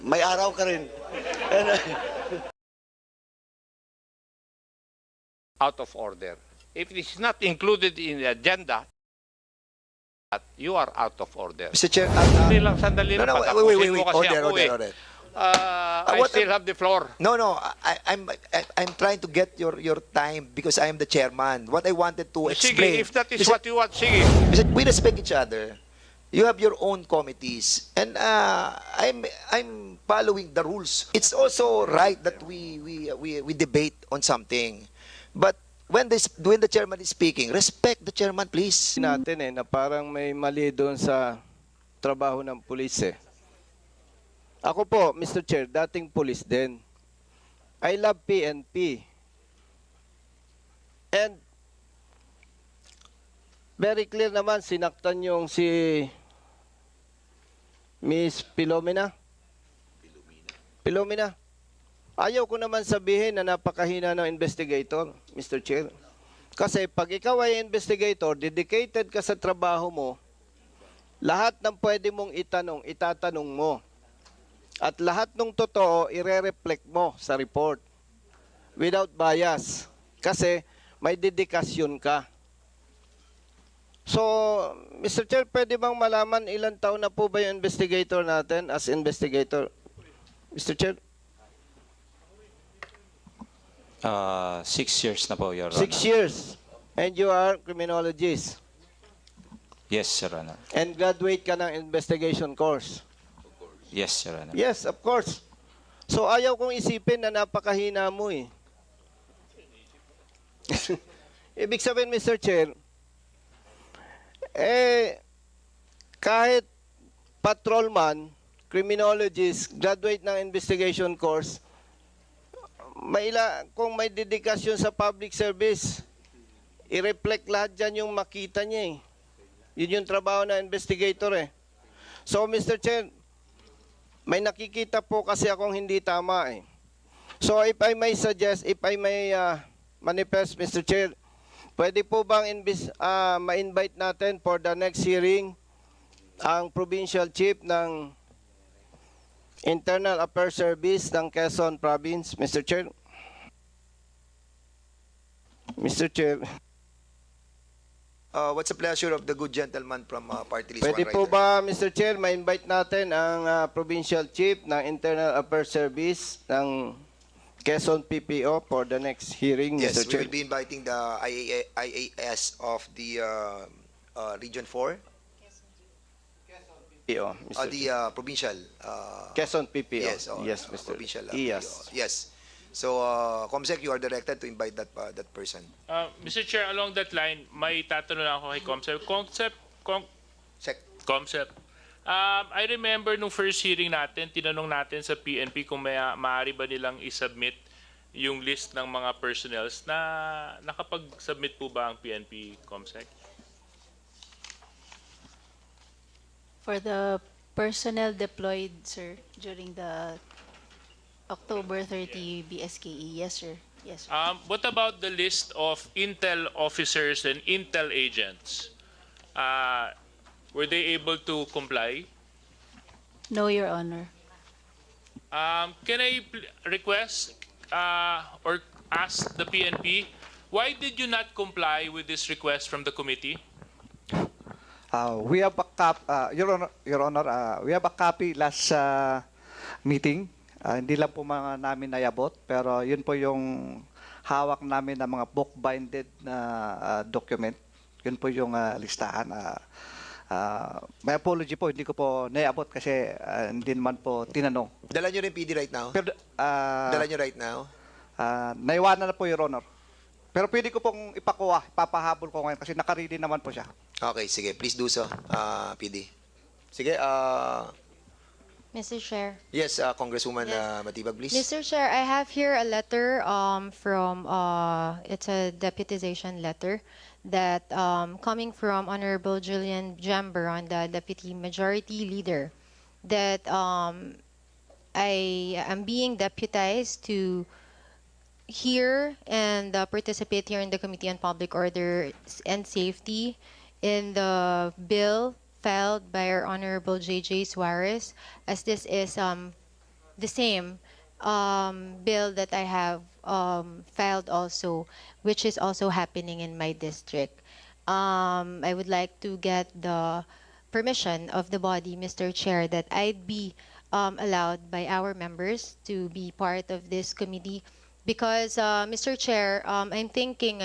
may araw ka rin. Out of order. If it is not included in the agenda, you are out of order. Mr. Chair, Sandali no, lang, no, patapusin wait, mo kasi order, ako eh. order. I what- still have the floor. No, I'm trying to get your time because I am the chairman. What I wanted to Sige, explain. if that is Mr. what you want, sige. We respect each other. You have your own committees, and I'm following the rules. It's also right that we debate on something, but when the chairman is speaking, respect the chairman, please. Natin na parang may mali doon sa trabaho ng pulis eh. Ako po, Mr. Chair, dating pulis din. I love PNP. And very clear naman, sinaktan yung si Miss Pilomena. Pilomena. Ayaw ko naman sabihin na napakahina ng investigator, Mr. Chair. Kasi pag ikaw ay investigator, dedicated ka sa trabaho mo, lahat ng pwede mong itatanong mo. At lahat ng totoo, ire-reflect mo sa report. Without bias. Kasi may dedikasyon ka. So, Mr. Chair, pwede bang malaman ilang taon na po ba yung investigator natin as investigator? Mr. Chair? 6 years na po, Your Honor. 6 years. And you are criminologist. Yes, Your Honor. And graduate ka ng investigation course. Yes, Your Honor. Yes, of course. So ayaw kong isipin na napakahina mo eh. Ibig sabihin, Mr. Chair, kahit patrolman, criminologist, graduate ng investigation course, kung may dedikasyon sa public service, i-reflect lahat dyan yung makita niya eh. Yun yung trabaho ng investigator eh. So, Mr. Chair, may nakikita po kasi akong hindi tama eh. So, if I may suggest, if I may manifest, Mr. Chair, pwede po bang ma-invite natin for the next hearing ang Provincial Chief ng Internal Affairs Service ng Quezon Province, Mr. Chair? Mr. Chair. What's the pleasure of the good gentleman from Party List Pwede One po Rider? ba, Mr. Chair, ma-invite natin ang Provincial Chief ng Internal Affairs Service ng Quezon PPO for the next hearing, Yes, Mr. we Chair? will be inviting the IAS of the Region 4, PPO, Mr. the provincial. Quezon PPO. Yes, Yes, Mr. provincial. Yes. PO. Yes. So, Comsec, you are directed to invite that person. Mr. Chair, along that line, may tatanong lang ako kay Comsec. Check. Comsec. I remember nung first hearing natin, tinanong natin sa PNP kung maaari ba nilang isubmit yung list ng mga personnels na nakapag-submit po ba ang PNP, Comsec? For the personnel deployed, sir, during the October 30 BSKE, yes, sir. Yes, sir. What about the list of Intel officers and Intel agents? Were they able to comply? No, Your Honor. Can I request or ask the PNP, why did you not comply with this request from the committee? We have a Your Honor, we have a copy last meeting. Hindi lang po mga namin nayabot, pero yun po yung hawak namin ng mga book-binded na document. Yun po yung listahan. May apology po, hindi ko po nayabot kasi hindi naman po tinanong. Dala nyo rin PD right now? Pero, Dala nyo right now? naiwanan na po, Your Honor. Pero pwede ko pong ipapahabol ko ngayon kasi nakarili naman po siya. Okay, sige. Please do so, PD. Sige, Mr. Chair. yes, Congresswoman Yes. Matibag, please. Mr. Chair, I have here a letter from, it's a deputization letter that coming from Honorable Julian Jamberon, the Deputy Majority Leader, that I am being deputized to hear and participate here in the Committee on Public Order and Safety in the Bill filed by our Honorable J.J. Suarez, as this is the same bill that I have filed also, which is also happening in my district. I would like to get the permission of the body, Mr. Chair, that I'd be allowed by our members to be part of this committee because, Mr. Chair, I'm thinking,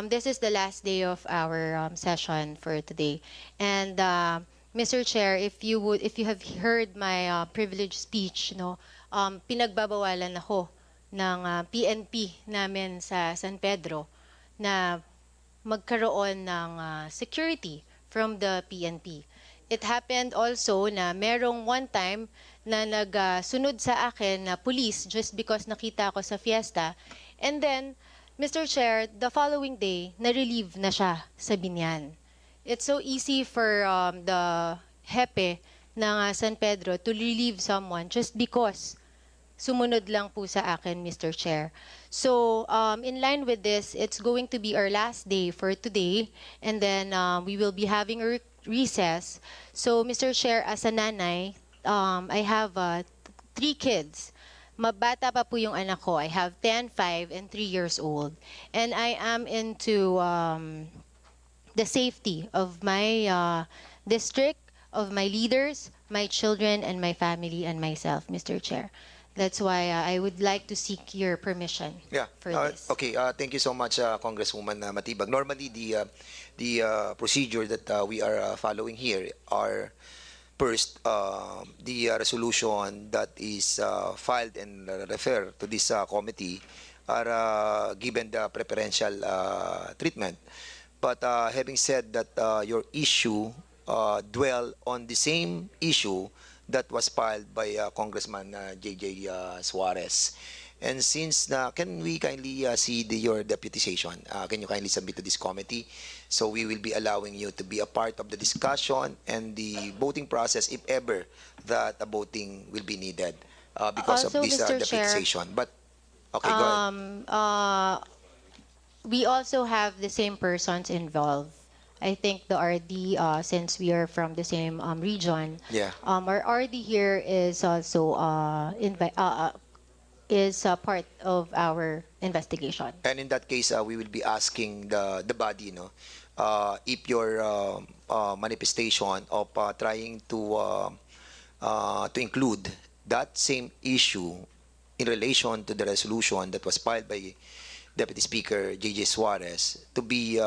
this is the last day of our session for today. And Mr. Chair, if you have heard my privileged speech, pinagbabawalan ako ng PNP namin sa San Pedro na magkaroon ng security from the PNP. It happened also na merong one time na nagsunod sa akin na police just because nakita ako sa fiesta. And then, Mr. Chair, the following day, na-relieve na siya sa Binyan. It's so easy for the hepe ng San Pedro to relieve someone just because sumunod lang po sa akin, Mr. Chair. So, in line with this, it's going to be our last day for today, and then we will be having a recess. So, Mr. Chair, as a nanay, I have 3 kids. Mabata pa po yung anak ko. I have 10, 5, and 3 years old. And I am into the safety of my district, of my leaders, my children, and my family, and myself, Mr. Chair. That's why I would like to seek your permission for this. Okay, thank you so much, Congresswoman Matibag. Normally, the procedure that we are following here are first, the resolution that is filed and referred to this committee are given the preferential treatment. But having said that, your issue dwell on the same issue that was filed by Congressman J.J. Suarez. And since can we kindly see your deputization? Can you kindly submit to this committee? So we will be allowing you to be a part of the discussion and the voting process if ever that a voting will be needed because Also, of this Mr. Chair, deputization. But okay, go ahead. We also have the same persons involved. I think the RD, since we are from the same region, Yeah. our RD here is also is part of our investigation. And in that case, we will be asking the body, if your manifestation of trying to include that same issue in relation to the resolution that was filed by Deputy Speaker J.J. Suarez to be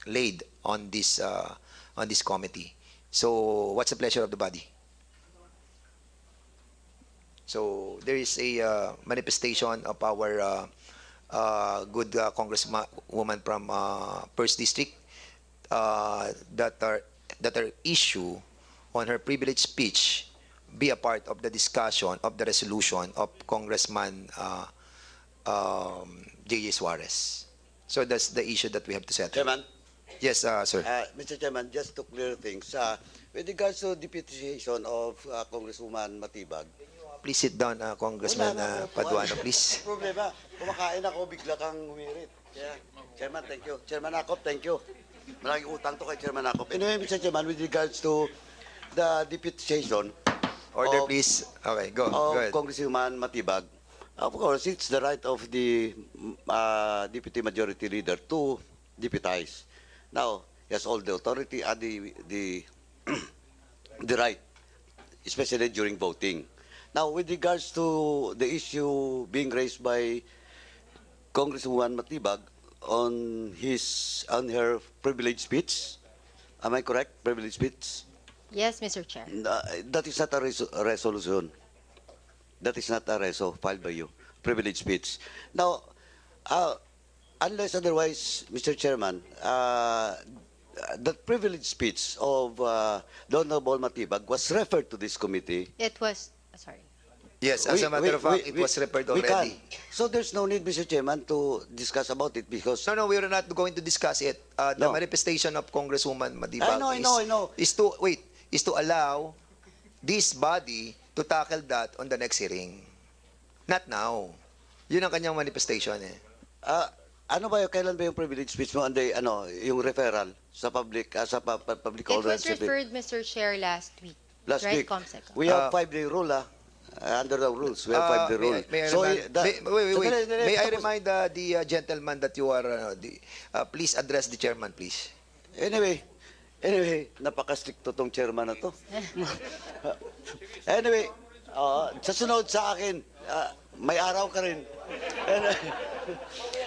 laid on this committee. So, what's the pleasure of the body? So there is a manifestation of our good congresswoman from First District that her issue on her privileged speech be a part of the discussion of the resolution of Congressman J.J. Suarez. So that's the issue that we have to settle. Chairman, Yes, sir. Mr. Chairman, just to clear things, with regards to deputization of Congresswoman Matibag, Please sit down, Congressman wala na, Paduano, please. problema, kumakain ako, bigla kang humirit. Yeah. Chairman, thank you. Chairman Akop, thank you. Maraming utang to kay Chairman Akop. Anyway, Mr. Chairman, with regards to the deputization Order, of, please. Okay, go ahead. Congresswoman Matibag, of course, it's the right of the Deputy Majority Leader to deputize. Now, he has all the authority and the right, especially during voting. Now, with regards to the issue being raised by Congresswoman Matibag on her privileged speech, am I correct? Privileged speech? Yes, Mr. Chair. That is not a resolution. That is not a reso filed by you. Privileged speech. Now, unless otherwise, Mr. Chairman, the privileged speech of the Honorable Matibag was referred to this committee. It was, sorry. Yes, as a matter of fact, it was referred we already. can. So there's no need, Mr. Chairman, to discuss about it because... No, we are not going to discuss it. The No. manifestation of Congresswoman Matibag I know. is to allow this body to tackle that on the next hearing. Not now. Yun ang kanyang manifestation eh. ano ba yung, kailan ba yung privilege speech mo? Anday, ano, yung referral sa public, public It was audience? referred, Mr. Chair, last week. Last right, week. Comsec? We have 5-day rule, under the rules, we have 5-day rule. May I So, remind, that- wait. May I tapos- remind the gentleman that you are, please address the chairman, please. Anyway, napaka-stricto tong chairman na to. Anyway, sa sunod sa akin, may araw ka rin.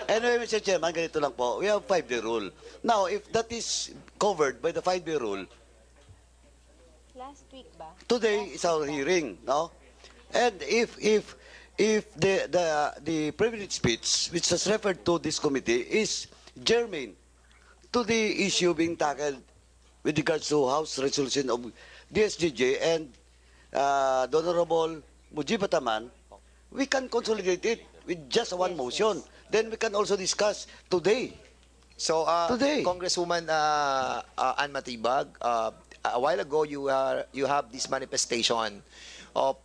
Anyway, Mr. Chairman, ganito lang po. We have 5-day rule. Now, if that is covered by the 5-day rule, Last week ba? today is our hearing, no? And if the privilege speech which was referred to this committee is germane to the issue being tackled with regards to House resolution of DSGJ and the Honorable Mujib Bataman, we can consolidate it with just one motion. Then we can also discuss today. So, Today. Congresswoman Ann Matibag, a while ago you have this manifestation of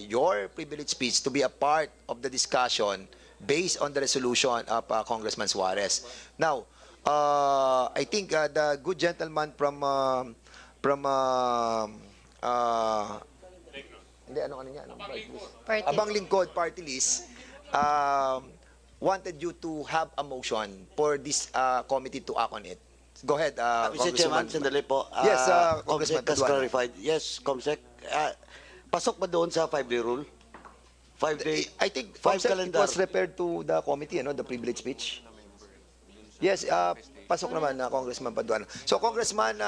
your privilege speech to be a part of the discussion based on the resolution of Congressman Suarez. Now, I think the good gentleman from hindi, ano niya? Party. Abang Lingkod Party List wanted you to have a motion for this committee to act on it. Go ahead, Mr. Chairman, Congresswoman. sandali po. Yes, Congressman Comsec has Paduano. clarified. Yes, Comsec. Pasok ba doon sa 5-day rule? 5-day? I think Five Comsec, it calendar. was referred to the committee, the privilege speech. Yes, pasok naman na Congressman Paduano. So Congressman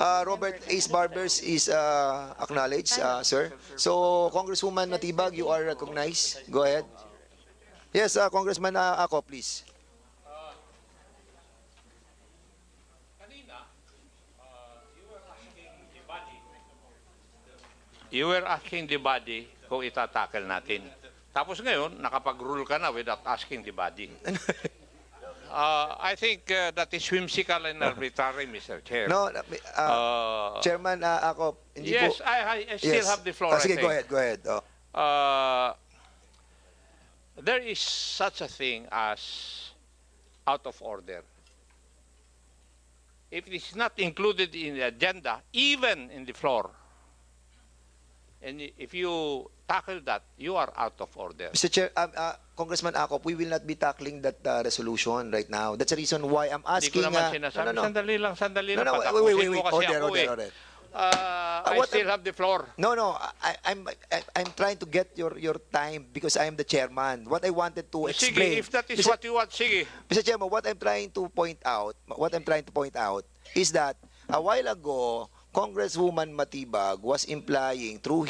Robert Ace Barbers is acknowledged, sir. So Congresswoman Matibag, you are recognized. Go ahead. Yes, Congressman Ako, please. You were asking the body kung itatackle natin. Tapos ngayon, nakapag-rule ka na without asking the body. I think that is whimsical and arbitrary, Mr. Chair. No, Chairman Ako, hindi Yes, po. I still have the floor. I Sige, think. go ahead. Oh. There is such a thing as out of order. If it is not included in the agenda, even in the floor, and if you tackle that, you are out of order. Mr. Chair, Congressman Akop, we will not be tackling that resolution right now. That's the reason why I'm Hindi ko asking. naman sinasabi. Sandali lang. No, no, Patapusin wait. mo kasi Order, ako order. I What- still have the floor. No, I'm trying to get your time because I am the chairman. What I wanted to Sige, explain. if that is what you want, sige. Mr. Chairman, what I'm trying to point out is that a while ago, Congresswoman Matibag was implying through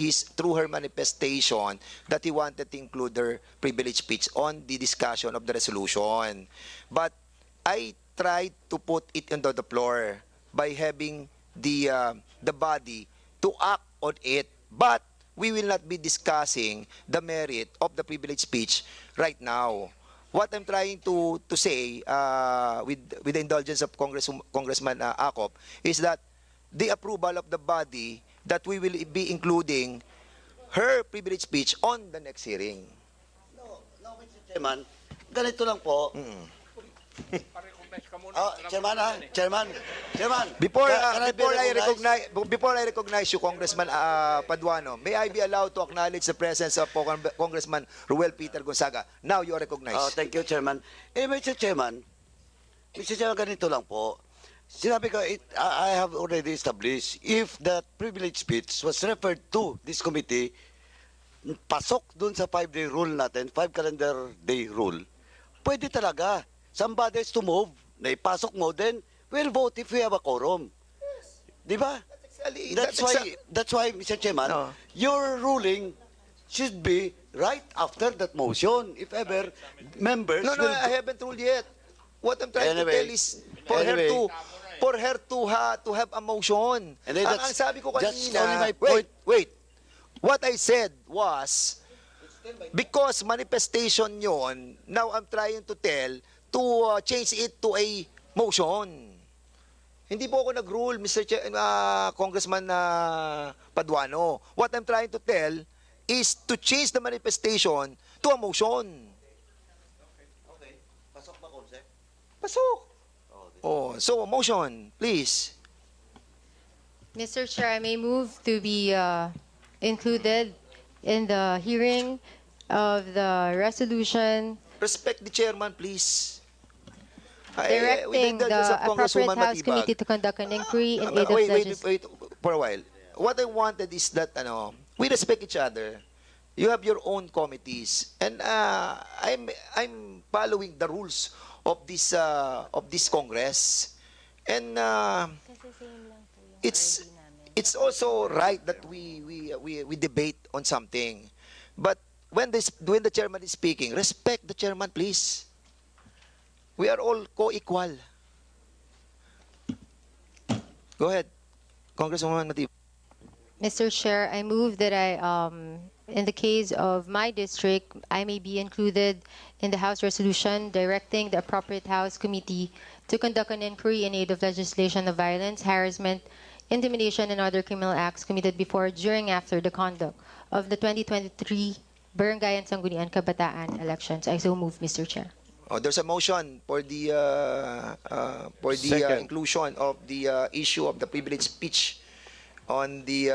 her manifestation that he wanted to include her privilege speech on the discussion of the resolution. But I tried to put it into the floor by having the body to act on it. But we will not be discussing the merit of the privilege speech right now. What I'm trying to say with the indulgence of Congressman Akop is that the approval of the body that we will be including her privilege speech on the next hearing. No, Mr. Chairman, ganito lang po. Pa-recognize ka muna. Chairman. Before Can I be before I recognize you, Congressman Paduano, may I be allowed to acknowledge the presence of Congressman Ruel Peter Gonzaga. Now you are recognized. Thank you, Chairman. Mr. Chairman, ganito lang po. Sinabi ko, I have already established, if that privilege speech was referred to this committee, pasok dun sa 5-day rule natin, 5 calendar day rule, pwede talaga. Somebody has to move, na ipasok mo, then we'll vote if we have a quorum. Di ba? That's why, Mr. Chairman, No. your ruling should be right after that motion. If ever members No, will... I haven't ruled yet. What I'm trying to Anyway. tell is for her to have a motion. And then Ang that's sabi ko just kanina, only my point. wait. What I said was, because manifestation yon, now I'm trying to tell to change it to a motion. Hindi po ako nag-rule, Congressman Paduano. What I'm trying to tell is to change the manifestation to a motion. Pasok. Oh, so motion, please. Mr. Chair, I may move to be included in the hearing of the resolution Respect the chairman, please. directing the appropriate Congresswoman House Matibag. Committee to conduct an inquiry in aid of Wait for a while. What I wanted is that we respect each other. You have your own committees, and I'm following the rules of this Congress, and it's also right that we debate on something, but when the chairman is speaking, respect the chairman, please. We are all co-equal. Go ahead, Congresswoman Matibag. Mr. Chair, I move that in the case of my district, I may be included in the House resolution directing the appropriate House Committee to conduct an inquiry in aid of legislation of violence, harassment, intimidation, and other criminal acts committed before, during, after the conduct of the 2023 Barangay and Sangguniang Kabataan elections. I so move, Mr. Chair. Oh, there's a motion for the Second. inclusion of the issue of the privilege speech on the